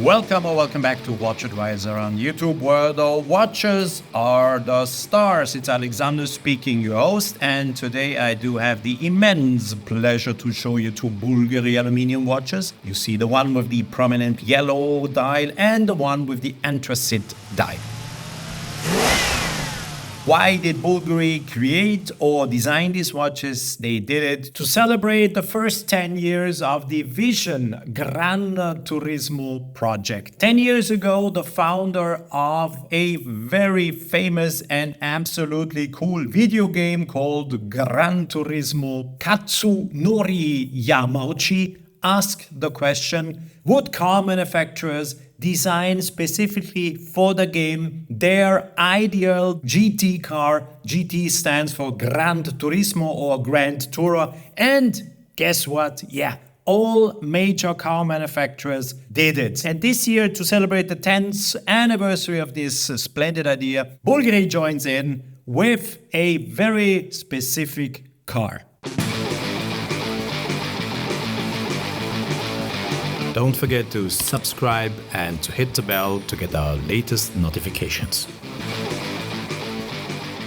Welcome back to WatchAdvisor on YouTube, where the watches are the stars. It's Alexander speaking, your host, and today I do have the immense pleasure to show you two Bulgari Aluminium watches. You see the one with the prominent yellow dial and the one with the anthracite dial. Why did Bulgari create or design these watches? They did it to celebrate the first 10 years of the Vision Gran Turismo project. 10 years ago, the founder of a very famous and absolutely cool video game called Gran Turismo, Kazunori Yamauchi, asked the question, would car manufacturers design specifically for the game their ideal GT car? GT stands for Gran Turismo or Grand Tourer. And guess what? Yeah, all major car manufacturers did it. And this year, to celebrate the 10th anniversary of this splendid idea, Bulgari joins in with a very specific car. Don't forget to subscribe and to hit the bell to get our latest notifications.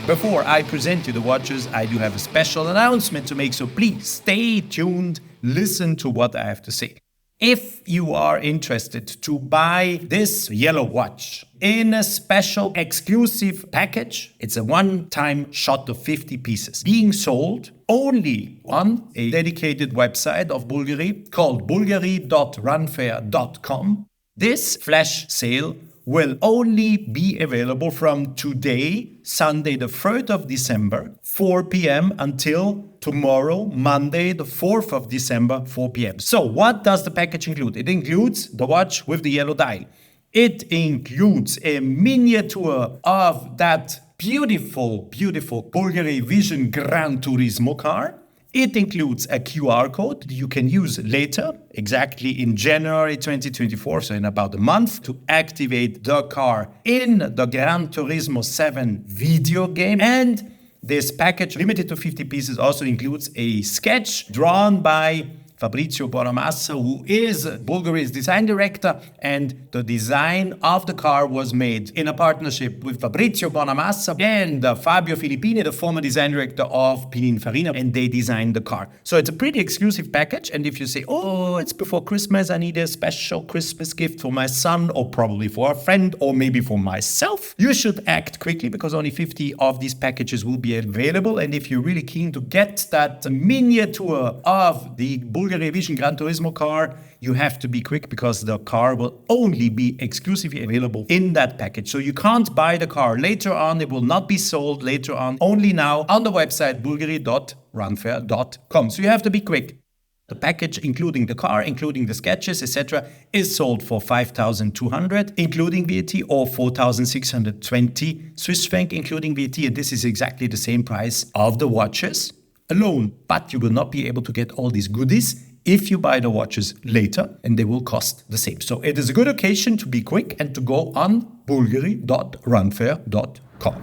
Before I present you the watches, I do have a special announcement to make, so please stay tuned, listen to what I have to say. If you are interested to buy this yellow watch in a special exclusive package, it's a one-time shot of 50 pieces being sold only on a dedicated website of Bulgari called bulgari.runfair.com. This flash sale will only be available from today, Sunday the 3rd of December, 4 p.m. until tomorrow, Monday the 4th of December, 4 p.m. So what does the package include? It includes the watch with the yellow dial. It includes a miniature of that beautiful Bulgari Vision Gran Turismo car. It includes a QR code you can use later, exactly in January 2024, so in about a month, to activate the car in the Gran Turismo 7 video game. And this package, limited to 50 pieces, also includes a sketch drawn by Fabrizio Bonamassa, who is Bulgari's design director, and the design of the car was made in a partnership with Fabrizio Bonamassa and Fabio Filippini, the former design director of Pininfarina, and they designed the car. So it's a pretty exclusive package, and if you say, oh, it's before Christmas, I need a special Christmas gift for my son, or probably for a friend, or maybe for myself, you should act quickly, because only 50 of these packages will be available. And if you're really keen to get that miniature of the Bulgari Vision Gran Turismo car, you have to be quick, because the car will only be exclusively available in that package. So you can't buy the car later on. It will not be sold later on, only now on the website bulgari.runfair.com. So you have to be quick. The package, including the car, including the sketches, etc., is sold for 5,200, including VAT, or 4,620 Swiss franc, including VAT. And this is exactly the same price of the watches alone. But you will not be able to get all these goodies if you buy the watches later, and they will cost the same. So it is a good occasion to be quick and to go on bulgari.runfair.com.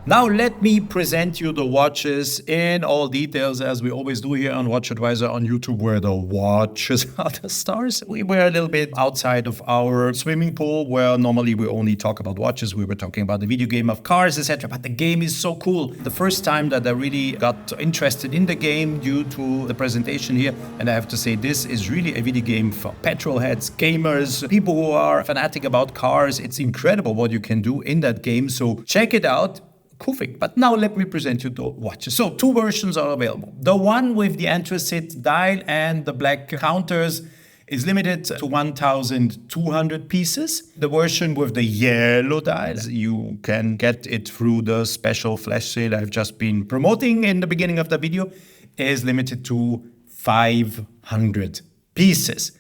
Now let me present you the watches in all details, as we always do here on WatchAdvisor on YouTube, where the watches are the stars. We were a little bit outside of our swimming pool, where normally we only talk about watches. We were talking about the video game of cars, etc. But the game is so cool. The first time that I really got interested in the game due to the presentation here, and I have to say, this is really a video game for petrol heads, gamers, people who are fanatic about cars. It's incredible what you can do in that game. So check it out. Cool thing. But now let me present you the watches. So two versions are available. The one with the anthracite dial and the black counters is limited to 1,200 pieces. The version with the yellow dials, you can get it through the special flash sale I've just been promoting in the beginning of the video, is limited to 500 pieces.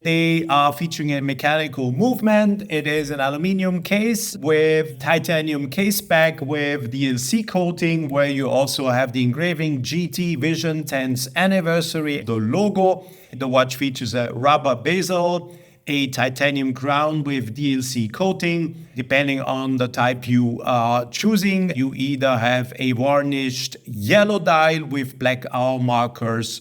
They are featuring a mechanical movement. It is an aluminum case with titanium caseback with DLC coating, where you also have the engraving GT Vision 10th anniversary, the logo. The watch features a rubber bezel, a titanium crown with DLC coating. Depending on the type you are choosing, you either have a varnished yellow dial with black hour markers,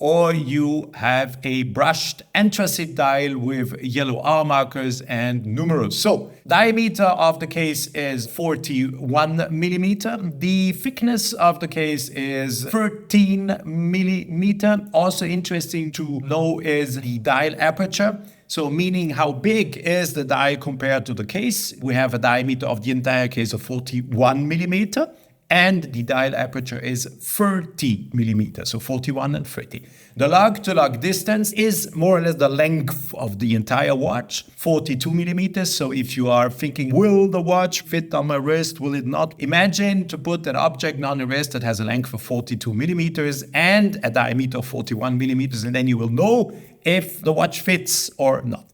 or you have a brushed anthracite dial with yellow R markers and numerals. So diameter of the case is 41 millimeter. The thickness of the case is 13 millimeter. Also interesting to know is the dial aperture. So meaning how big is the dial compared to the case. We have a diameter of the entire case of 41 millimeter. And the dial aperture is 30 millimeters, so 41 and 30. The lug-to-lug distance is more or less the length of the entire watch, 42 millimeters. So if you are thinking, will the watch fit on my wrist, will it not? Imagine to put an object on the wrist that has a length of 42 millimeters and a diameter of 41 millimeters, and then you will know if the watch fits or not.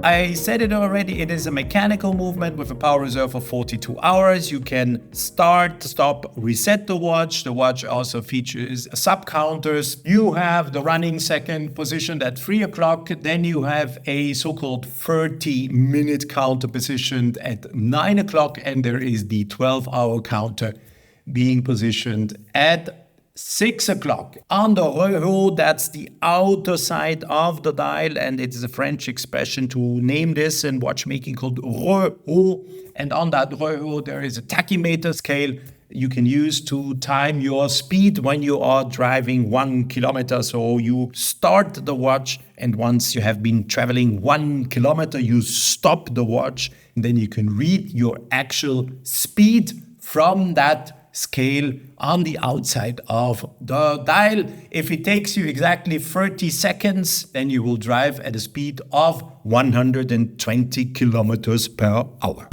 I said it already, it is a mechanical movement with a power reserve of 42 hours. You can start, stop, reset the watch. The watch also features sub-counters. You have the running second positioned at 3 o'clock. Then you have a so-called 30-minute counter positioned at 9 o'clock. And there is the 12-hour counter being positioned at 6 o'clock. On the rehaut, that's the outer side of the dial, and it is a French expression to name this in watchmaking called rehaut. And on that rehaut, there is a tachymetric scale you can use to time your speed when you are driving 1 kilometer. So you start the watch, and once you have been traveling 1 kilometer, you stop the watch, and then you can read your actual speed from that scale on the outside of the dial. If it takes you exactly 30 seconds, then you will drive at a speed of 120 kilometers per hour.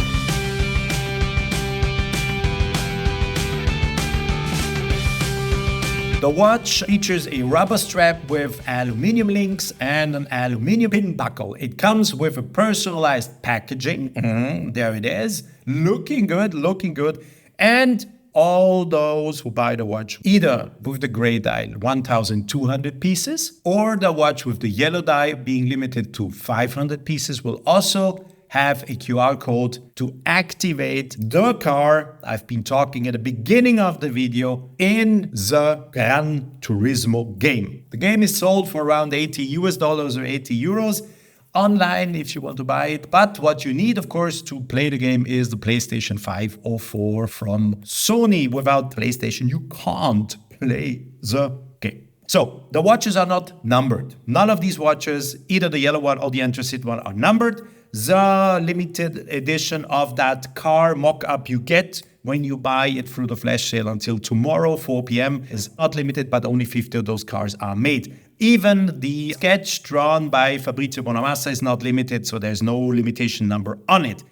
The watch features a rubber strap with aluminium links and an aluminium pin buckle. It comes with a personalized packaging. There it is. Looking good, looking good. And all those who buy the watch, either with the gray dial, 1,200 pieces, or the watch with the yellow dial being limited to 500 pieces, will also have a QR code to activate the car I've been talking at the beginning of the video in the Gran Turismo game. The game is sold for around $80 or 80 euros. Online if you want to buy it, but what you need, of course, to play the game is the PlayStation 5 or 4 from Sony. Without PlayStation, you can't play the game. So the watches are not numbered. None of these watches, either the yellow one or the anthracite one, are numbered. The limited edition of that car mock-up you get when you buy it through the flash sale until tomorrow, 4 p.m. is not limited, but only 50 of those cars are made. Even the sketch drawn by Fabrizio Bonamassa is not limited, so there's no limitation number on it.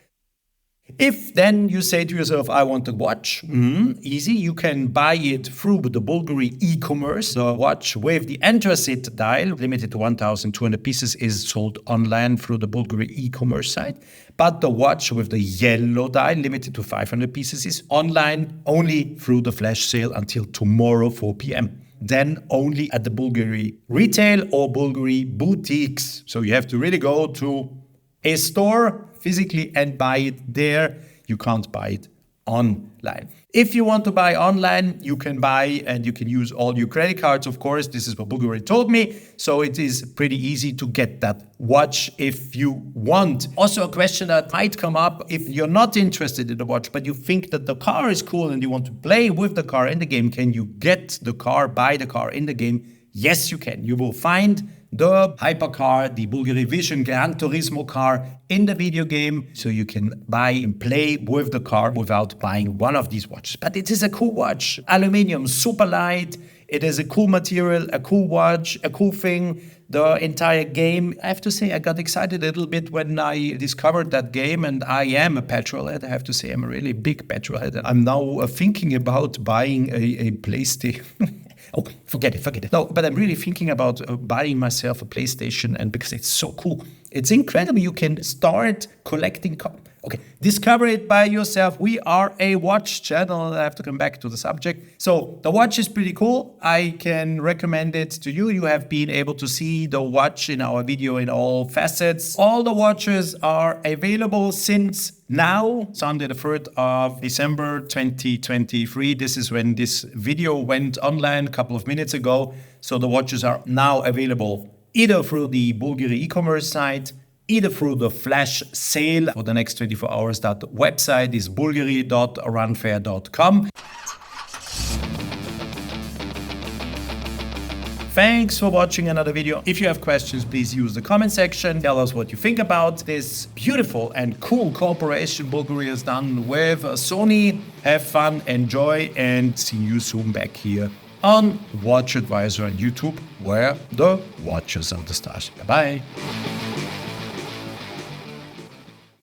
If then you say to yourself, I want a watch, easy, you can buy it through the Bulgari e-commerce. The watch with the anthracite dial, limited to 1,200 pieces, is sold online through the Bulgari e-commerce site. But the watch with the yellow dial, limited to 500 pieces, is online only through the flash sale until tomorrow, 4 p.m. Then only at the Bulgari retail or Bulgari boutiques. So you have to really go to a store physically and buy it there. You can't buy it online. If you want to buy online, you can buy and you can use all your credit cards, of course. This is what Bulgari told me. So it is pretty easy to get that watch if you want. Also, a question that might come up if you're not interested in the watch, but you think that the car is cool and you want to play with the car in the game, can you get the car, buy the car in the game? Yes, you can. You will find the hypercar, the Bulgari Vision Gran Turismo car in the video game, so you can buy and play with the car without buying one of these watches. But it is a cool watch. Aluminium, super light. It is a cool material, a cool watch, a cool thing. The entire game, I have to say, I got excited a little bit when I discovered that game, and I am a petrolhead. I have to say, I'm a really big petrolhead. I'm now thinking about buying a PlayStation. Oh, forget it. No, but I'm really thinking about buying myself a PlayStation, and because it's so cool. It's incredible. You can start collecting Okay, discover it by yourself. We are a watch channel. I have to come back to the subject. So the watch is pretty cool. I can recommend it to you. You have been able to see the watch in our video in all facets. All the watches are available since now, Sunday the 3rd of December 2023. This is when this video went online a couple of minutes ago. So the watches are now available either through the Bulgari e-commerce site, either through the flash sale for the next 24 hours. That website is bulgari.runfair.com. Thanks for watching another video. If you have questions, please use the comment section. Tell us what you think about this beautiful and cool cooperation Bulgari has done with Sony. Have fun, enjoy, and see you soon back here on WatchAdvisor on YouTube, where the watches are the stars. Bye-bye.